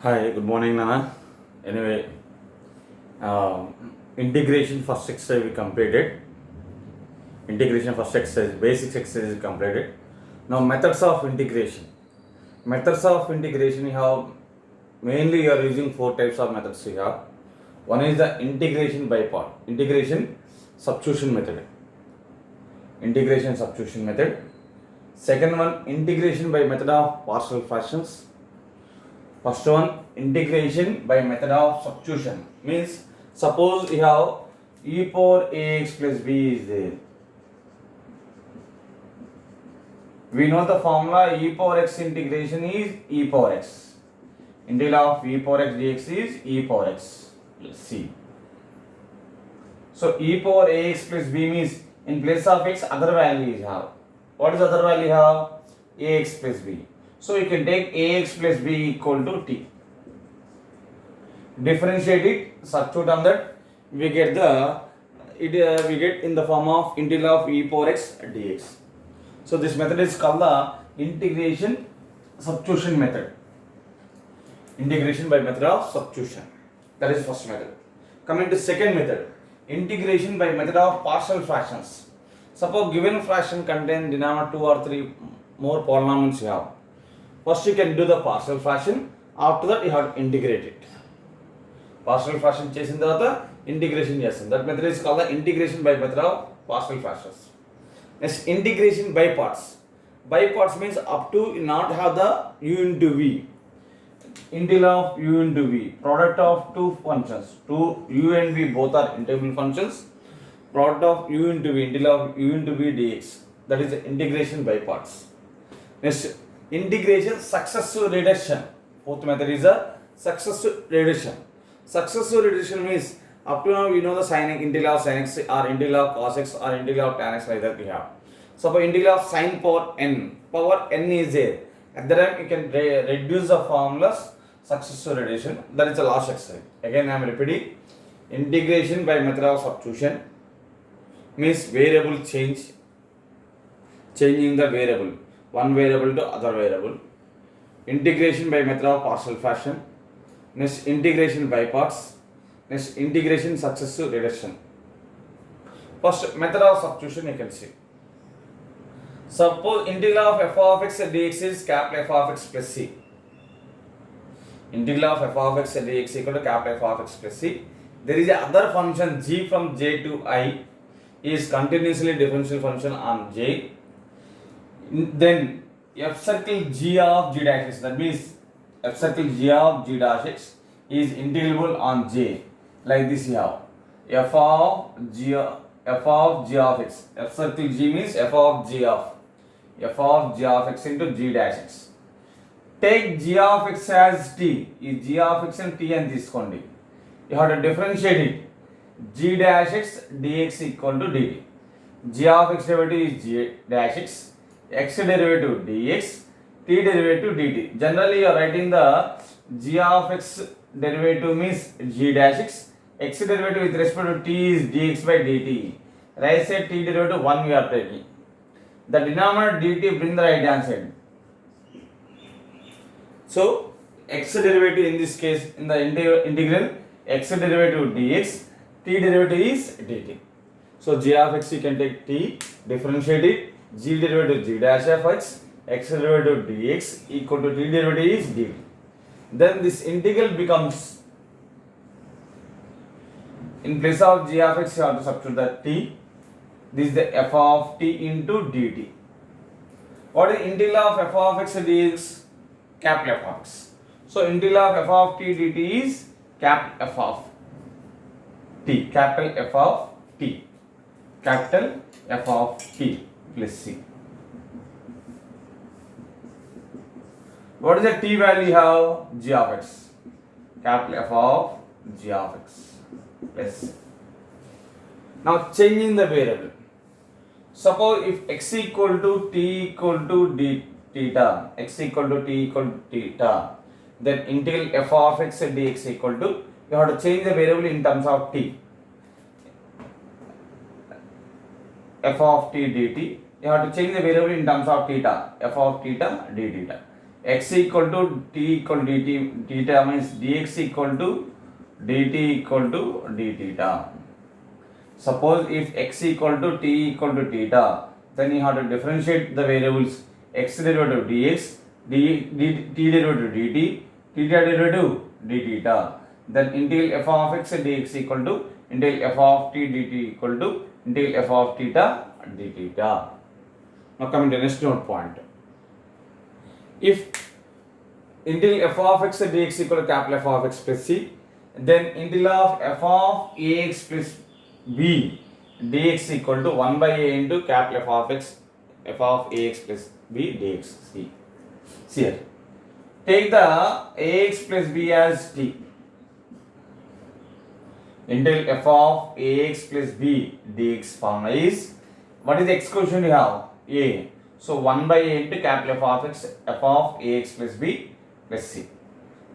Hi, good morning, Nana. Anyway, integration first exercise we completed. Integration first exercise, basic exercise is completed. Now, methods of integration. Methods of integration, you have mainly you are using four types of methods you have. One is the integration by part, integration substitution method. Integration substitution method. Second one, integration by method of partial fractions. First one, integration by method of substitution. Means, suppose you have e power ax plus b is there. We know the formula e power x integration is e power x. Integral of e power x dx is e power x plus c. So e power ax plus b means in place of x other value you have. What is other value you have? Ax plus b. So you can take ax plus b equal to t. Differentiate it, substitute on that, we get we get in the form of integral of e power x dx. So this method is called the integration substitution method. Integration by method of substitution. That is first method. Coming to second method, integration by method of partial fractions. Suppose given fraction contain denominator 2 or 3 more polynomials you have. First you can do the partial fraction. After that you have to integrate it. Partial fraction చేసిన తర్వాత integration చేస్తాం. That method is called the integration by method of partial fractions. Next integration by parts. By parts means up to not have the u into v. Integral of u into v. Product of two functions. Two u and v both are integrable functions. Product of u into v. Integral of u into v dx. That is the integration by parts. Next, integration successive reduction. Fourth method is a successive reduction. Successive reduction means up to now we know the sin x, integral of sin x or integral of cos x or integral of tan x like that we have. So for integral of sin power n is there. At the time you can reduce the formulas successive reduction. That is the last exercise. Again I am repeating. Integration by method of substitution means variable change, changing the variable, one variable to other variable. Integration by method of partial fraction. Next, integration by parts. Next, integration successive reduction. First method of substitution you can see. Suppose integral of f of x dx is capital F of x plus c. Integral of f of x dx equal to capital F of x plus c. There is a other function g from j to I is continuously differential function on j. Then f circle g of g dash x, that means f circle g of g dash x is integrable on j. Like this you have f of g of x. F circle g means f of g of x into g dash x. Take g of x as t. Is g of x and t and తీసుకోండి. You have to differentiate it. G dash x dx equal to dt. G of x derivative is g dash x. X derivative dx. T derivative dt. Generally you are writing the g of x derivative means g dash x. X derivative with respect to t is dx by dt. Right side t derivative 1 we are taking. The denominator dt bring the right hand side. So x derivative in this case in the integral x derivative dx, t derivative is dt. So g of x you can take t, differentiate it, g derivative g dash of x, x derivative dx equal to t derivative is dt. Then this integral becomes, in place of g of x you have to substitute the t. This is the f of t into dt. What is integral of f of x dx? Capital F of x. So integral of f of t dt is capital F of t. Capital F of t. Capital F of t plus c. What is the t value you have? G of x. Capital F of g of x plus c. Now changing the variable. Suppose if x equal to t equal to d theta, x equal to t equal to theta, then integral f of x dx equal to, you have to change the variable in terms of t. F of t dt, you have to change the variable in terms of theta, f of theta d theta. x equal to t equal to dt, theta means dx equal to dt equal to d theta. Suppose if x equal to t equal to theta, then you have to differentiate the variables x derivative dx, t derivative dt, theta derivative d theta. Then integral f of x dx equal to integral f of t dt equal to integral f of theta d theta. Now coming to the next note point. If integral f of x dx equal to capital F of x plus c, then integral of f of ax plus b dx equal to 1 by a into capital F of x, f of ax plus b dx. See here. Take the ax plus b as t. Integral f of ax plus b dx formula is, what is the x quotient you have? A. So 1 by a into capital F of x, f of ax plus b plus c.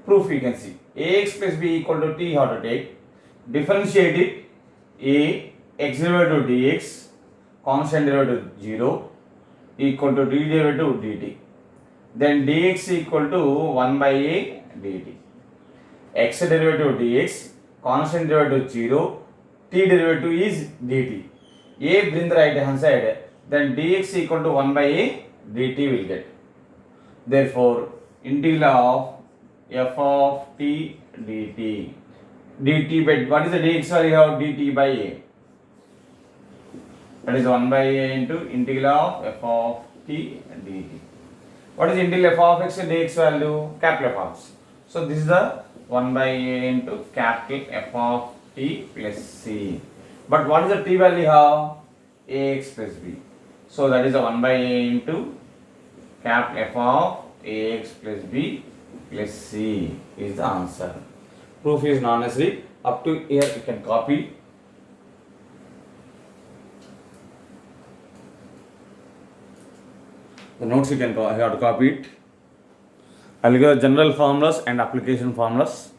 Proof you can see. Ax plus b equal to t, how to take? Differentiate it. A x derivative dx, constant derivative 0, equal to d derivative dt. Then dx equal to 1 by a dt. X derivative dx, constant derivative 0, t derivative is dt. A bring the right hand side, then dx equal to 1 by a dt will get. Therefore, integral of f of t dt. dt by, what is the dx value of dt by a? That is 1 by a into integral of f of t dt. What is integral f of x dx value? Capital F of x. So this is the 1 by a into capital F of t plus c. But what is the t value of ax plus b? So that is the 1 by a into capital F of ax plus b plus c is the answer. Proof is not necessary. Up to here you can copy. The notes you can have to copy it. I will give general formulas and application formulas.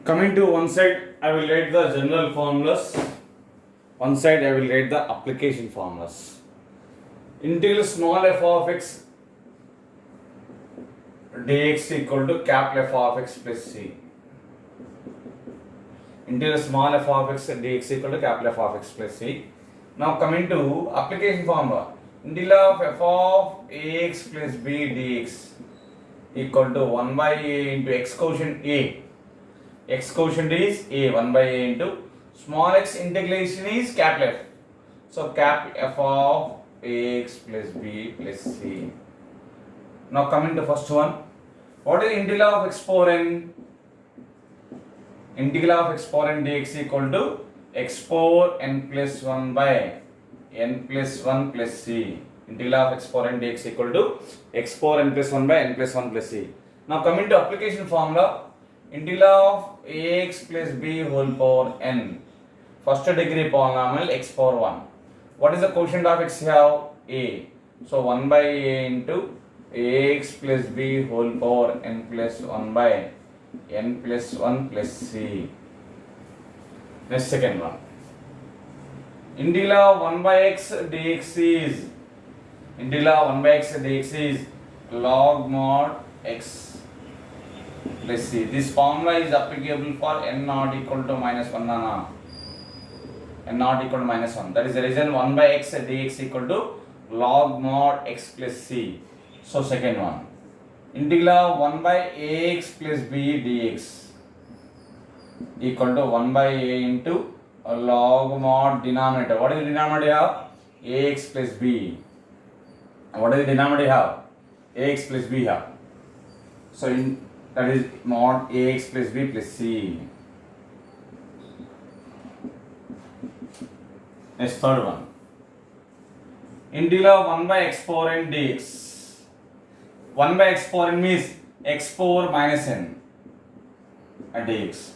Coming to one side, I will write the general formulas. One side, I will write the application formulas. Integral small f of x dx equal to capital F of x plus c. Integral small f of x dx equal to capital F of x plus c. Now coming to application formula. Integral of f of ax plus b dx equal to 1 by a into x quotient a. X quotient is a, 1 by a into small x integration is capital F. So cap f of ax plus b plus c. Now coming to first one. What is integral of x power n? Integral of x power n dx equal to x power n plus 1 by n plus 1 plus c. Integral of x power n dx equal to x power n plus 1 by n plus 1 plus c. Now coming to application formula. Integral of ax plus b whole power n. First degree polynomial x power 1. What is the quotient of x have? A. So 1 by a into ax plus b whole power n plus 1 by n plus 1 plus c. Next second one. Integral of 1 by x dx is, integral of 1 by x dx is log mod x plus c. This formula is applicable for n not equal to minus 1 n not equal to minus 1. That is the reason 1 by x dx equal to log mod x plus c. So second one. Integral of 1 by ax plus b dx. equal to 1 by a into log mod denominator. What is the denominator you have? Ax plus b. What is the denominator you have? Ax plus b have. So that is mod ax plus b plus c. Next, third one. Integral of 1 by x power n dx. 1 by x power n means x power minus n dx.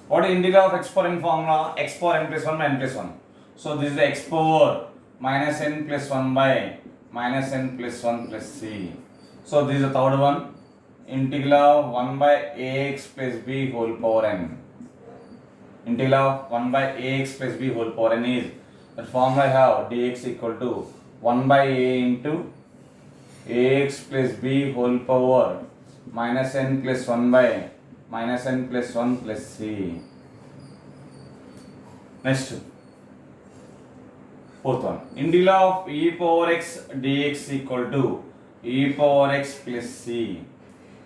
What is integral of x power n formula? X power n plus 1 by n plus 1. So this is the x power minus n plus 1 by minus n plus 1 plus c. So this is the third one. Integral of 1 by ax plus b whole power n. Integral of 1 by ax plus b whole power n is, the formula I have, dx equal to 1 by a into ax plus b whole power minus n plus 1 by minus n plus 1 plus c. Next, fourth one. Integral of e power x dx equal to e power x plus c.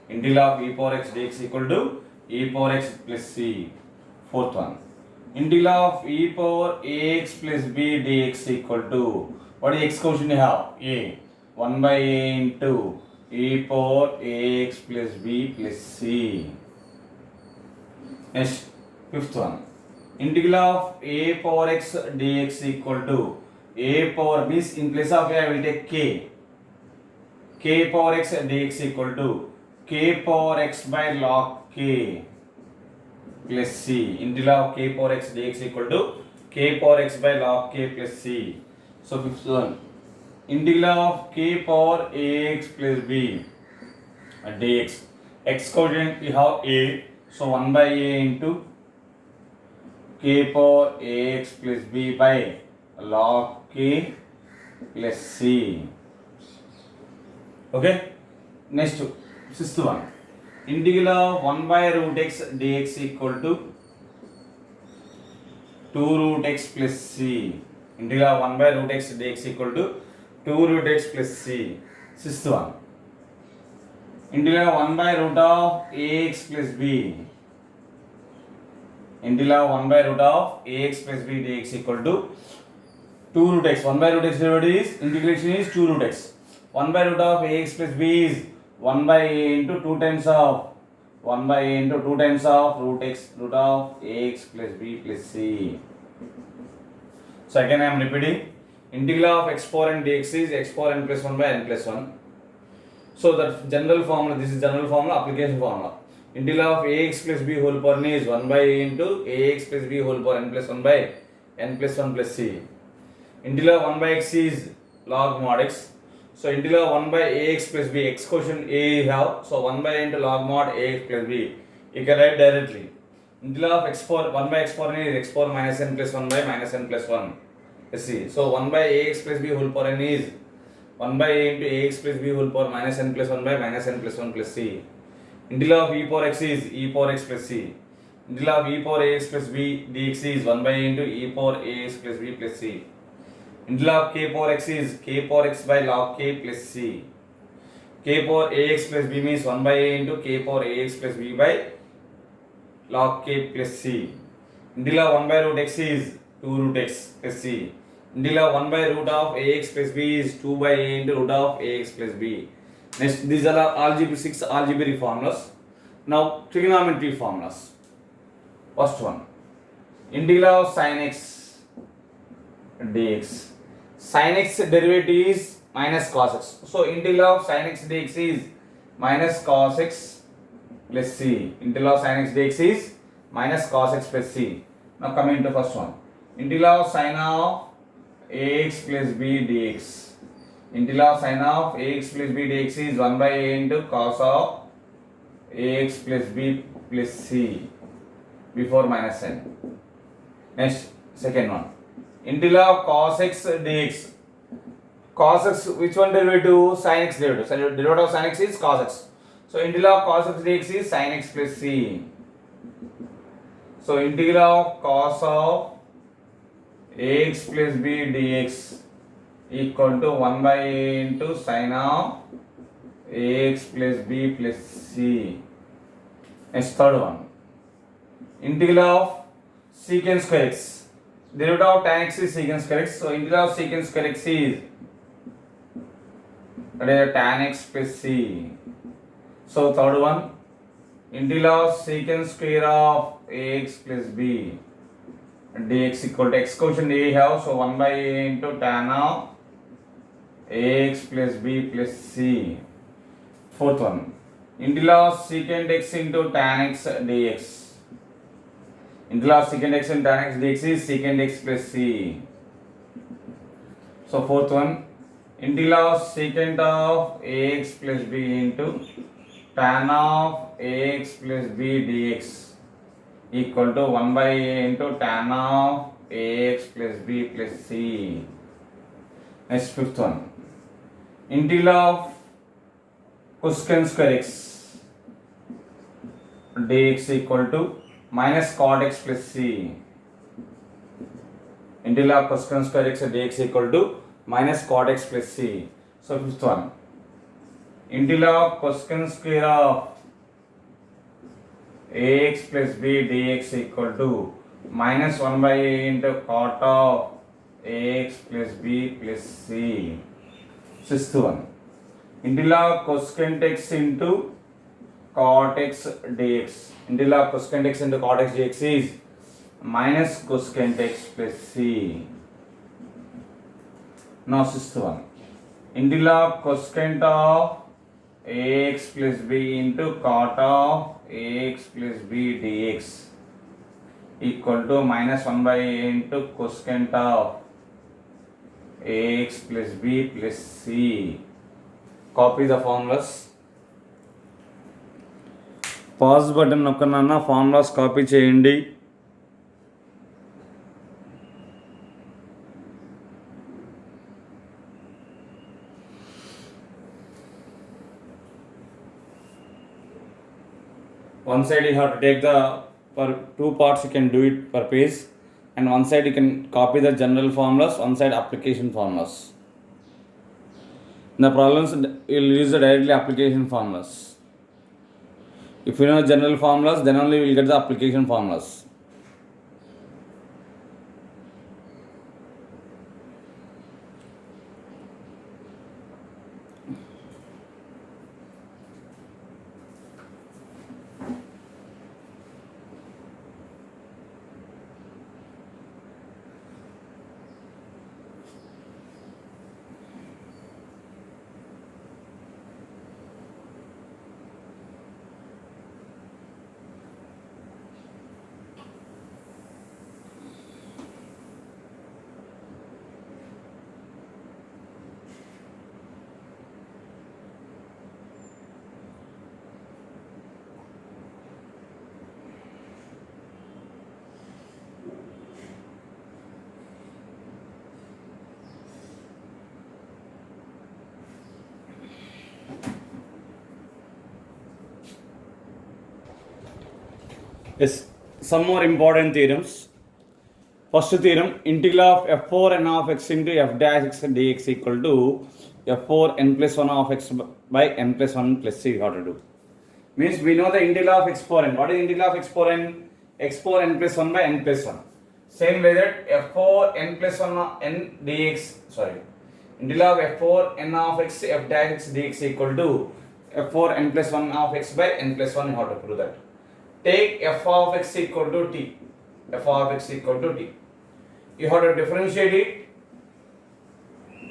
Integral of e power x dx equal to e power x plus c. Fourth one. Integral of e power ax plus b dx equal to, what is x quotient you have? A. 1 by a into e power ax plus b plus c. Next, fifth one. Integral of a power x dx equal to a power, means in place of a I will take k. K power x dx equal to k power x by log k plus c. Integral of k power x dx equal to k power x by log k plus c. So fifth one. Integral of k power ax plus b dx. X quotient we have a. So 1 by a into k power ax plus b by log k plus c. Okay. Next, sixth one. Integral of 1 by root x dx equal to 2 root x plus c. Integral of 1 by root x dx equal to 2 root x plus c. Sixth one. Integral of 1 by root of ax plus b. Integral of 1 by root of ax plus b dx equal to 2 root x. 1 by root x derivative is, integration is 2 root x. 1 by root of ax plus b is 1 by a into 2 times of 1 by a into 2 times of root x, root of ax plus b plus c. So again I am repeating. Integral of x power n dx is x power n plus 1 by n plus 1. So that general formula, this is general formula, application formula. Integral of ax plus b whole power n is 1 by a into ax plus b whole power n plus 1 by n plus 1 plus c. Integral of 1 by x is log mod x. So integral of 1 by ax plus b, x quotient a you have. So 1 by into log mod ax plus b. You can write directly. Integral of x power 1 by x power n is x power minus n plus 1 by minus n plus 1. Let's see. So 1 by ax plus b whole power n is 1 by a into ax plus b whole power minus n plus 1 by minus n plus 1 plus c. Integral of e power x is e power x plus c. Integral of e power ax plus b dx is 1 by a into e power ax plus b plus c. Integral of k power x is k power x by log k plus c. K power ax plus b means 1 by a into k power ax plus b by log k plus c. Integral of 1 by root x is 2 root x plus c. Integral of 1 by root of ax plus b is 2 by a into root of ax plus b. Next, these are algebra 6 algebraic formulas. Now trigonometry formulas. First one. Integral of sin x dx. Sin x derivative is minus cos x. So integral of sin x dx is minus cos x plus c. Integral of sin x dx is minus cos x plus c. Now coming to first one. Integral of sin of ax plus b dx. Integral of sin of ax plus b dx is 1 by a into cos of ax plus b plus c before minus n. Next, second one. Integral of cos x dx. Cos x, which one derivative? Sin x derivative. So derivative of sin x is cos x. So integral of cos x dx is sin x plus c. So integral of cos of ax plus b dx equal to 1 by a into sin of ax plus b plus c. Next, third one. integral of secant square x. Derivative of tan x is secant square x. So integral of secant square x is tan x plus c. So third one, integral of secant square of ax plus b dx equal to x quotient a have, so 1 by a into tan of ax plus b plus c. Fourth one, integral of secant x into tan x dx. Integral of secant x into tan x dx is secant x plus c. So fourth one, integral of secant of ax plus b into tan of ax plus b dx equal to 1 by a into tan of ax plus b plus c. Next fifth one, integral of cosecant square x dx equal to minus cot x plus c. Integral of cosecant square x dx equal to minus cot x plus c. So fifth one, integral of cosecant square of ax plus b dx equal to minus 1 by a into cot of ax plus b plus c. Sixth one, integral of cosecant x into cot x dx. Integral of cosecant x into cot x dx is minus cosecant x plus c. Now sixth one, integral of cosecant of ax plus b into cot of ax plus b dx equal to minus 1 by a into cosecant of ax plus b plus c. Copy the formulas. Pause button నొక్కనన్నా formulas copy చేయండి. One side you have to take the per two parts, you can do it per page, and one side you can copy the general formulas, one side application formulas. In the problems you will use the directly application formulas. If you know general formulas, then only you will get the application formulas. Yes, some more important theorems. First theorem, integral of f4 n of x into f dash x dx equal to f4 n plus 1 of x by n plus 1 plus c. How to do? Means we know the integral of x4 n. What is integral of x4 n? x4 n plus 1 by n plus 1. Same way that f4 n plus 1 n dx, sorry, integral of f4 n of x f dash x dx equal to f4 n plus 1 of x by n plus 1. How to prove that? Take f of x equal to t. F of x equal to t. You have to differentiate it.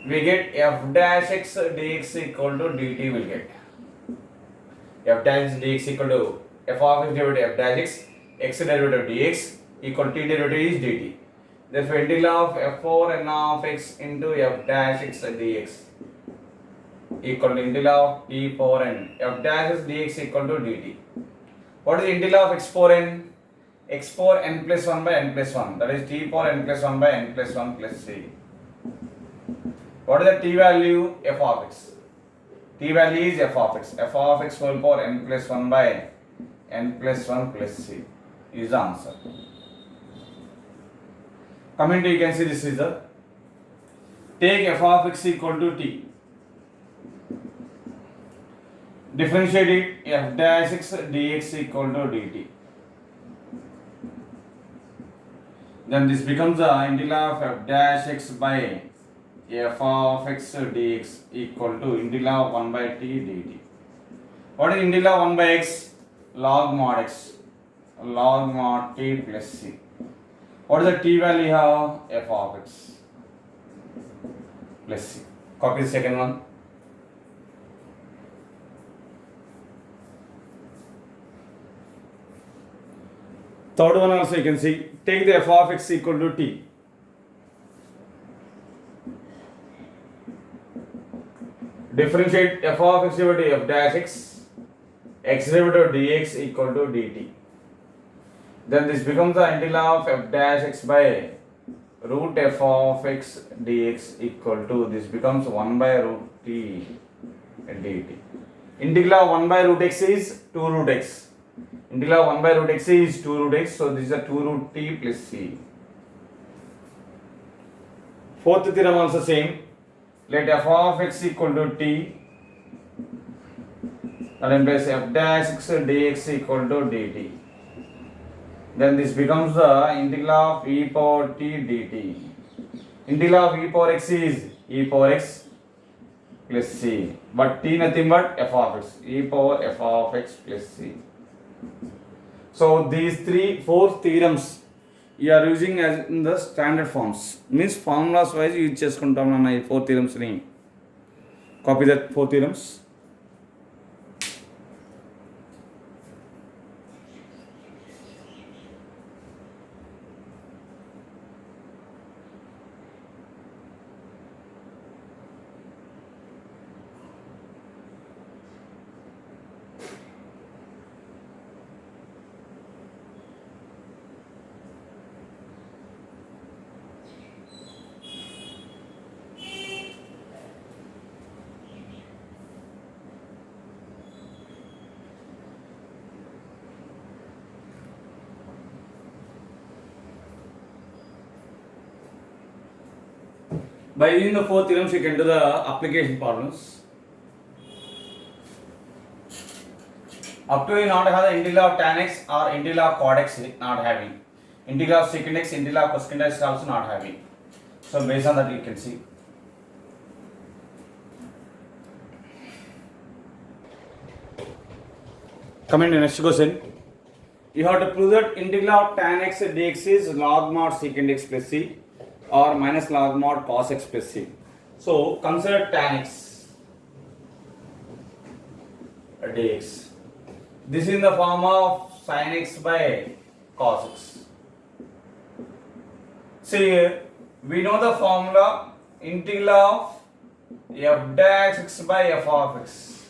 We get f dash x dx equal to dt will get. F dash dx equal to f of x derivative f dash x derivative dx equal to t derivative is dt. Therefore, integral of f4 n of x into f dash x dx equal to integral of t for n f dash x dx equal to dt. What is the integral of x4n? x4n plus 1 by n plus 1. That is t for n plus 1 by n plus 1 plus c. What is the t value? F of x. T value is f of x. F of x whole power n plus 1 by n plus 1 plus c is the answer. Coming to, you can see this is the, take f of x equal to t. Differentiate it, f dash x dx equal to dt. Then this becomes the integral of f dash x by f of x dx equal to integral of 1 by t dt. What is integral of 1 by x? Log mod x. Log mod t plus c. What is the t value here? F of x plus c. Copy the second one. Third one also you can see. Take the f of x equal to t. Differentiate f of x derivative f dash x derivative dx equal to dt. Then this becomes the integral of f dash x by root f of x dx equal to, this becomes 1 by root t dt. Integral of 1 by root x is 2 root x. Integral of 1 by root x is 2 root x, so this is a 2 root t plus c. Fourth theorem also same. Let f of x equal to t, that implies f dash x dx equal to dt. Then this becomes the integral of e power t dt. Integral of e power x is e power x plus c, but t nothing but f of x, e power f of x plus c. So these four theorems you are using as in the standard forms, means formulas wise use cheskuntam nanna ee four theorems ni. Copy that four theorems. By using the four theorems, you can do the application problems. Up to you not have the integral of tan x or integral of cot x not having. Integral of secant x, integral of cosecant x also not having. So based on that you can see. Coming to the next question. You have to prove that integral of tan x dx is log mod secant x plus c or minus log mod cos x plus c. So consider tan x dx. This is in the form of sin x by cos x. See, we know the formula integral of f dash x by f of x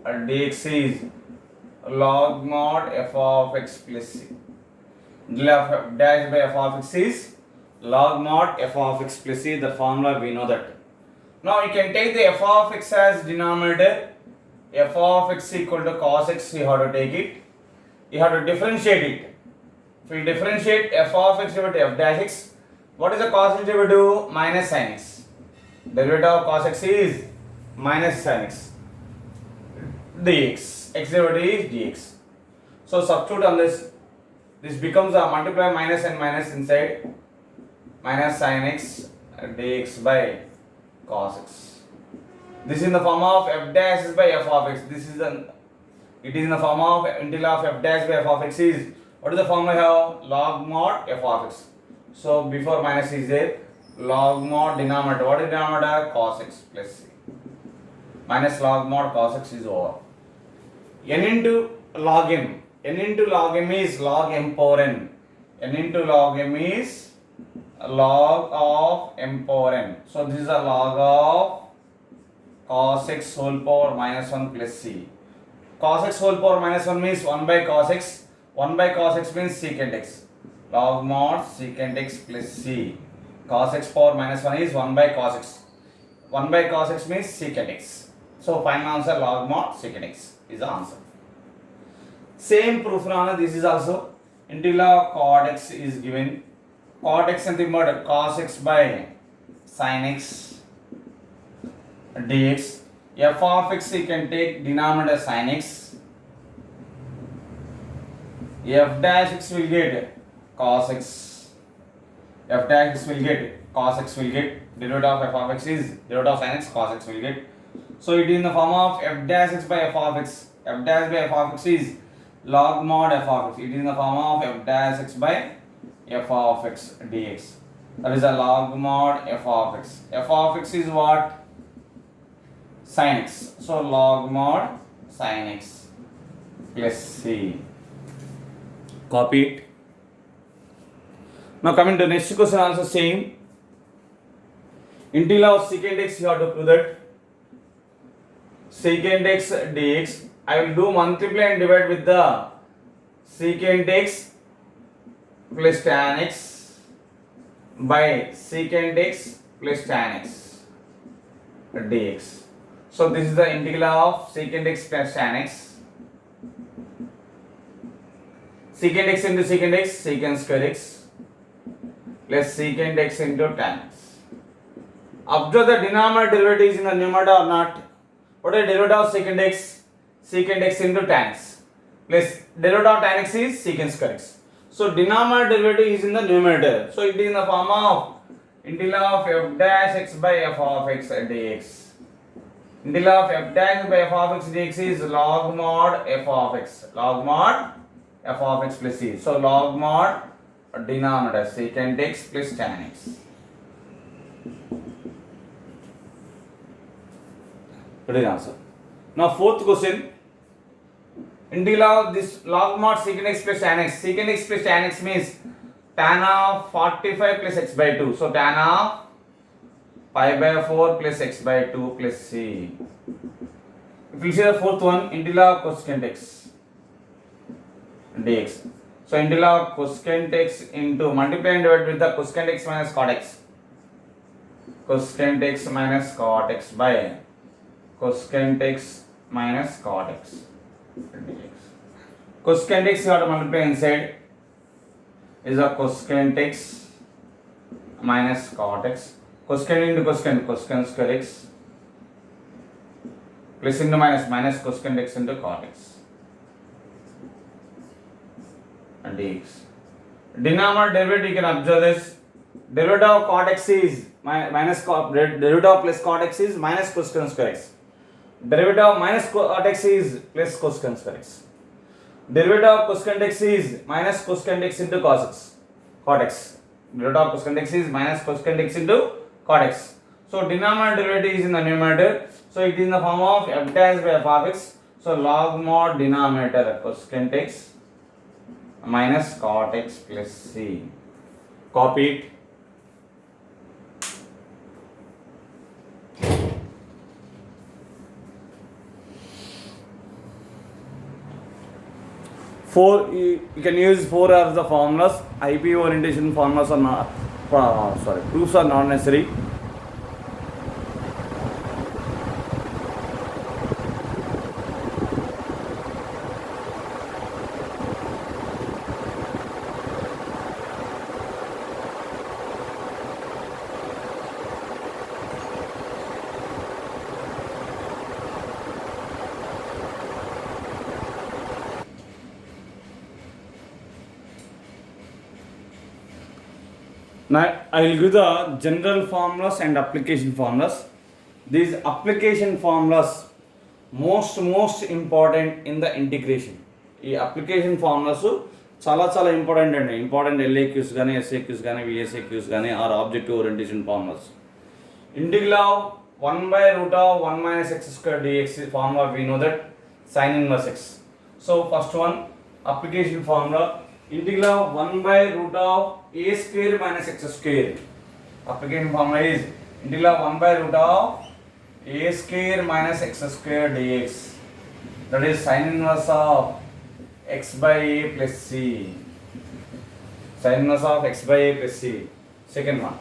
dx is log mod f of x plus c. Integral of f dash by f of x is log mod f of x plus c. The formula we know that. Now you can take the f of x as denominator. F of x equal to cos x, you have to take it. You have to differentiate it. If you differentiate f of x derivative f dash x, what is the cos x derivative? Minus sin x. Derivative of cos x is minus sin x dx. X derivative is dx. So substitute on this. This becomes a multiply minus and minus inside. Minus sin x dx by cos x. This is in the form of f dash by f of x. It is in the form of integral of f dash by f of x is, what is the formula here? Log mod f of x. So before minus is there, log mod denominator. What is denominator? Cos x plus c. Minus log mod cos x is over. N into log m. N into log m is log m power n. N into log m is log of m power n. So this is a log of cos x whole power minus 1 plus c. Cos x whole power minus 1 means 1 by cos x. 1 by cos x means secant x. Log mod secant x plus c. Cos x power minus 1 is 1 by cos x. 1 by cos x means secant x. So final answer log mod secant x is the answer. Same proof now, this is also integral of cot x is given. Cot x and the mod cos x by sin x dx. F of x you can take denominator sin x. F dash x will get cos x. f dash x will get cos x will get derivative of f of x is derivative of sin x cos x will get. So it is in the form of f dash x by f of x. F dash by f of x is log mod f of x. It is in the form of f dash x by f of x dx. That is a log mod f of x. F of x is what? Sin x. So log mod sin x plus c. Copy it. Now coming to next question, also same. Integral of secant x, you have to prove that secant x dx. I will do multiply and divide with the secant x plus tan x by secant x plus tan x dx. So this is the integral of secant x plus tan x. Secant x into secant x, secant square x plus secant x into tan x. Observe the denominator derivative is in the numerator or not. What is derivative of secant x? Secant x into tan x plus derivative of tan x is secant square x. So denominator derivative is in the numerator. So it is in the form of integral of f dash x by f of x dx. Integral of f dash by f of x dx is log mod f of x. Log mod f of x plus c. So log mod denominator secant x plus tan x. Good answer. Now fourth question. Integral of this log mod secant x plus tan x. Secant x plus tan x means tan of 45 plus x by 2. So tan of pi by 4 plus x by 2 plus c. If you see the fourth one, integral of cosecant x dx. So integral of cosecant x into multiply and divide with the cosecant x minus cot x. Cosecant x minus cot x by cosecant x minus cot x dx. Cosecant x you have to multiply inside is a cosecant x minus cot x. Cosecant into cosecant, cosecant square x plus into minus cosecant x into cot x and dx. Denominator derivative you can observe this. Derivative of cot x is minus derivative of plus cot x is minus cosecant square x. Derivative of minus cot x is plus cosecant square x. Derivative of cosecant x is minus cosecant x into cos x. Cot x. Derivative of cosecant x is minus cosecant x into cot x. So denominator derivative is in the numerator. So it is in the form of f dash by f of x. So log mod denominator cosecant x minus cot x plus c. Copy it. You can use 4 as the formulas. IP orientation formulas are not, proofs are not necessary. Now I will give the general formulas and application formulas. These application formulas most important in the integration. ఈ application formulas చాలా important అండి. Important LAQs కానీ SAQs కానీ VSAQs కానీ or objective orientation formulas. Integral of 1/√1 - x² dx formula we know that sin inverse x. So first one application formula integral of 1/√a² - x². Application formula is integral of 1/√a² - x² dx. That is sin inverse of x by a plus c. Sin inverse of x by a plus c. Second one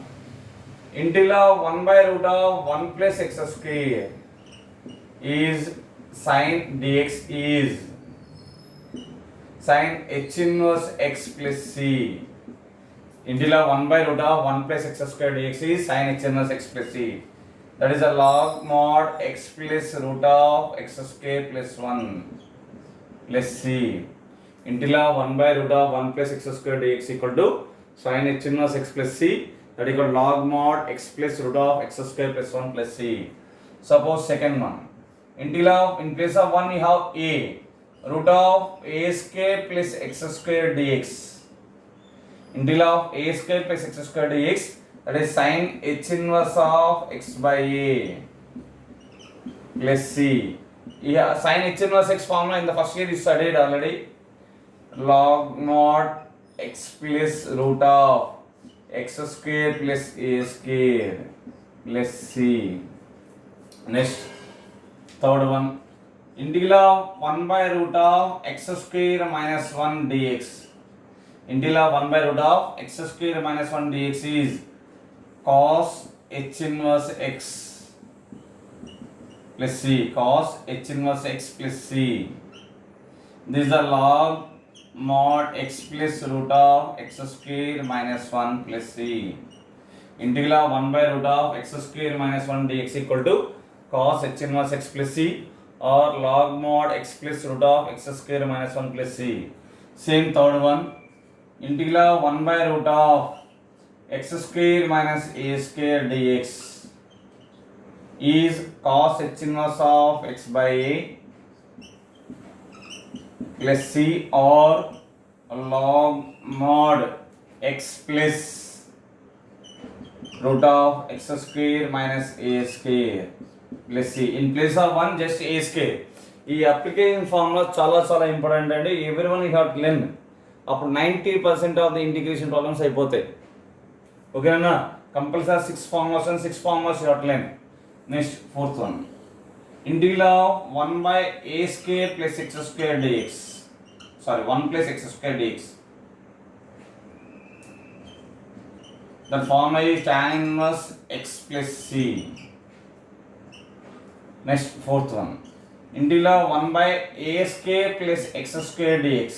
integral of 1/√1 plus x² is sin dx is sin h inverse x plus c. Integral of 1/√1 plus x² dx is sin h inverse x plus c. That is a log mod x plus root of x² plus 1 plus c. Integral of 1/√1 plus x² dx equal to sin h inverse x plus c, that is called log mod x plus root of x square plus 1 plus c. Suppose second one, integral of, in place of 1 we have a, root of a square plus x square dx. Integral of a square plus x square dx, that is sin h inverse of x by a plus c. Yeah, sin h inverse x formula in the first year you studied already. Log mod x plus root of x square plus a square plus c. Next, third one, integral of 1 by root of x square minus 1 dx. Integral of 1 by root of x square minus 1 dx is cos h inverse x plus c. Cos h inverse x plus c. This is the log mod x plus root of x square minus 1 plus c. Integral of 1 by root of x square minus 1 dx equal to cos h inverse x plus c or log mod x plus root of x square minus 1 plus c. Same third one, integral of 1 by root of x square minus a square dx is cos h inverse of x by a plus c or log mod x plus root of x square minus a square plus c. In place of 1 just a square. ఈ application formula చాలా important అండి. Every one you have to learn. అప్పుడు 90% of the integration problems అయిపోతాయి. ఓకేనా? Compulsory 6 formulas and 6 formulas you have to learn. Next fourth one, integral of 1 by a square plus x square dx. Sorry, 1 plus x square dx. The formula is tan inverse x plus c. Next, fourth one, integral of 1 by a square plus x square dx.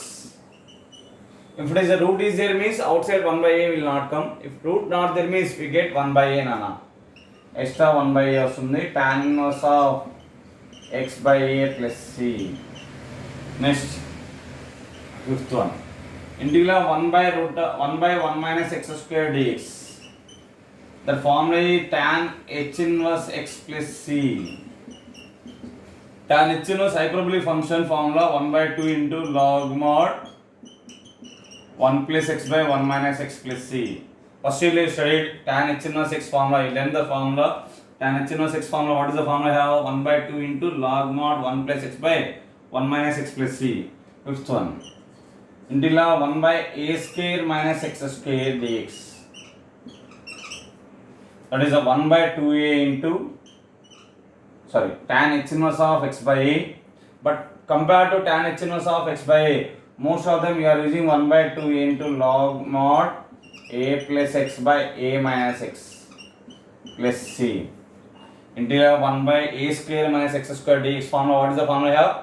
If it is a root is there means outside 1 by a will not come. If root not there means we get 1 by a nana. Extra 1 by a వస్తుంది. Tan inverse of x by a plus c. Next, fifth one, integral of 1 by root 1 by 1 minus x square dx. The formula is tan h inverse x plus c. Tan h inverse hyperbolic function formula 1 by 2 into log mod 1 plus x by 1 minus x plus c. First you studied tan h inverse x formula. You learn the formula. Tan h inverse x formula. What is the formula? Have 1 by 2 into log mod 1 plus x by 1 minus x plus c. Fifth one, integral of 1 by a square minus x square dx. That is a 1 by 2a into tan h inverse of x by a. But compared to tan h inverse of x by a, most of them you are using 1 by 2a into log mod a plus x by a minus x plus c. Integral of 1 by a square minus x square dx formula. What is the formula here?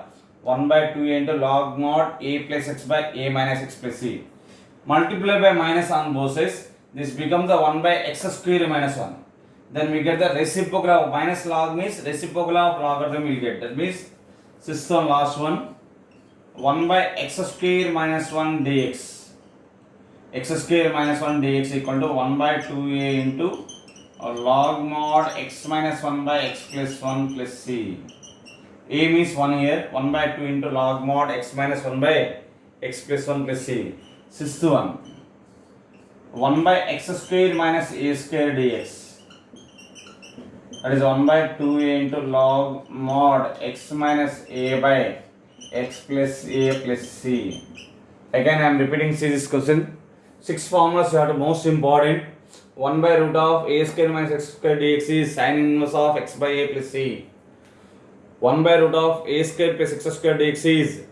1 by 2a into log mod a plus x by a minus x plus c. Multiply by minus on both sides. This becomes the 1 by x square minus 1. Then we get the reciprocal of minus log means reciprocal of logarithm we get. That means sixth one, last one, 1 by x square minus 1 dx. X square minus 1 dx equal to 1 by 2a into log mod x minus 1 by x plus 1 plus c. A means 1 here, 1 by 2 into log mod x minus 1 by x plus 1 plus c. Sixth one, 1 by x square minus a square dx. That is 1 by 2a into log mod x minus a by x plus a plus c. Again I am repeating this question. 6 formulas you have to most important. 1 by root of a square minus x square dx is sin inverse of x by a plus c. 1 by root of a square plus x square dx is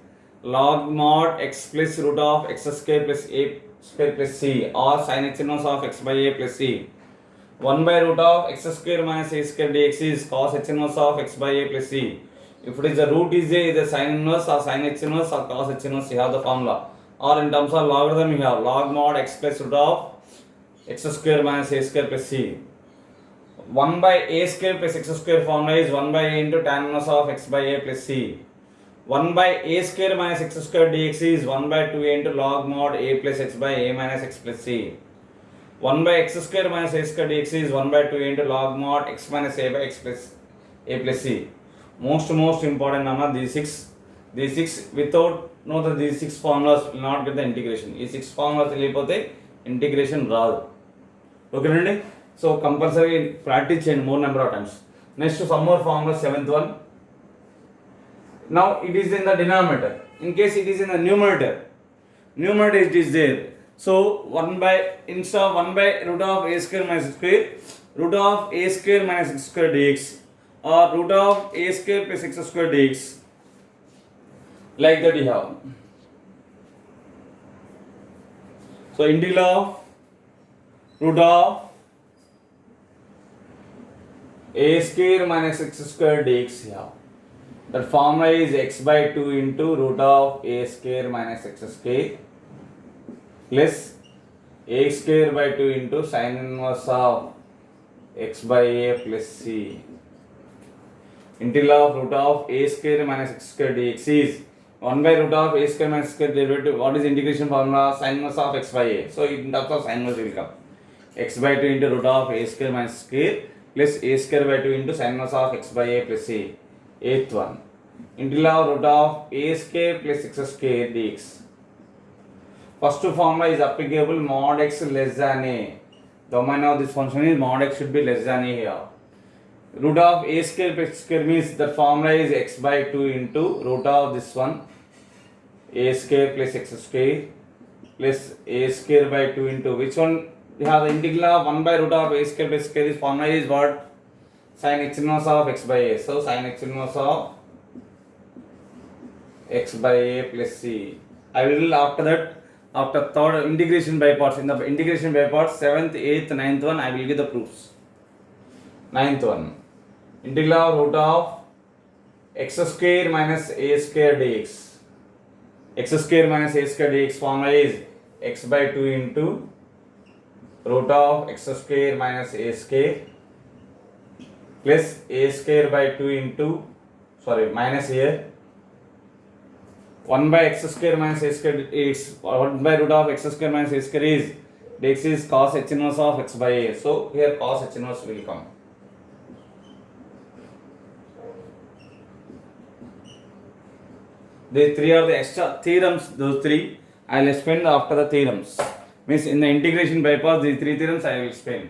log mod x plus root of x square plus a square plus c or sin h inverse of x by a plus c. 1 by root of x square minus a square dx is cos h inverse of x by a plus c. If it is the root is there, either sin inverse or sin h inverse or cos h inverse, you have the formula. Or in terms of logarithm, you have log mod x plus root of x square minus a square plus c. 1 by a square plus x square formula is 1 by a into tan inverse of x by a plus c. 1 by a square minus x square dx is 1 by 2a into log mod a plus x by a minus x plus c. 1 by x square minus a square dx is 1 by 2 into log mod x minus a by x plus a plus c. Most important number these six without know that these six formulas will not get the integration. These six formulas తెలియకపోతే integration రాదు. ఓకేనండి. So compulsory practice చేయండి more number of times. Next some more formula, seventh one. Now it is in the denominator. In case it is in the numerator it is there. So 1 by instead of 1 by root of a square minus x square, root of a square minus x square dx or root of a square plus x square dx, like that you have. So integral of root of a square minus x square dx here. That formula is x by 2 into root of a square minus x square plus a square by 2 into sin inverse of x by a plus c. Integral of root of a square minus x square dx is 1 by root of a square minus x square derivative. What is integration formula? Sin inverse of x by a. So in terms of sin inverse will come x by 2 into root of a square minus square plus a square by 2 into sin inverse of x by a plus c. Eighth one, integral of root of a square plus x square dx. First formula is applicable mod x less than a. Domain of this function is mod x should be less than a here. Root of a square plus x square means the formula is x by 2 into root of this one a square plus x square plus a square by 2 into which one you have the integral of 1 by root of a square plus x square. This formula is what? Sin x inverse of x by a. So sin x inverse of x by a plus c. I will after third integration by parts. In the integration by parts 7th, 8th, 9th one I will give the proofs. 9th one, integral of root of x square minus a square dx. X square minus a square dx formula is x by 2 into root of x square minus a square plus a square by 2 into minus here 1 by x square minus a square is 1 by root of x square minus a square is dx is cos h inverse of x by a. So here cos h inverse will come. These three are the extra theorems. Those three I will explain after the theorems. Means in the integration by parts these three theorems I will explain.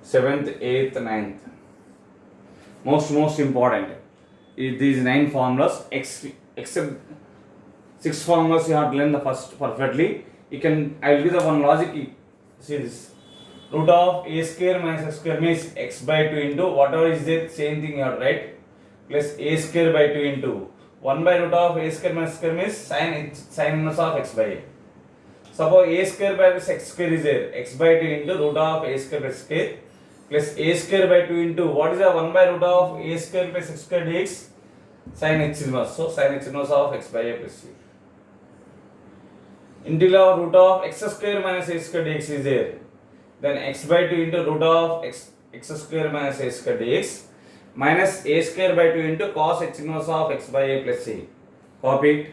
7th, 8th, 9th. Most important is these 9 formulas. Except 6 formulas you have to learn the first perfectly. I will give the one logic. See this. Root of a square minus x square means x by 2 into whatever is there, same thing you have to write, plus a square by 2 into 1 by root of a square minus x square means sin inverse of x by a. Suppose a square by x square is there, x by 2 into root of a square plus square plus a square by 2 into what is the 1 by root of a square plus x square dx, sin x inverse. So sin x inverse of x by a plus c. Integral of root of x square minus a square dx is there. Then x by 2 into root of x square minus a square dx minus a square by 2 into cos h inverse of x by a plus c. Copy it.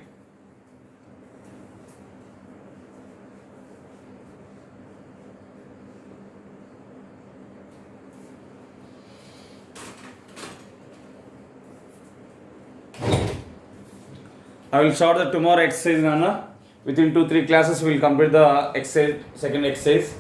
I will start the tomorrow exercise, Nana. Within 2-3 classes we will complete the exercise, second exercise.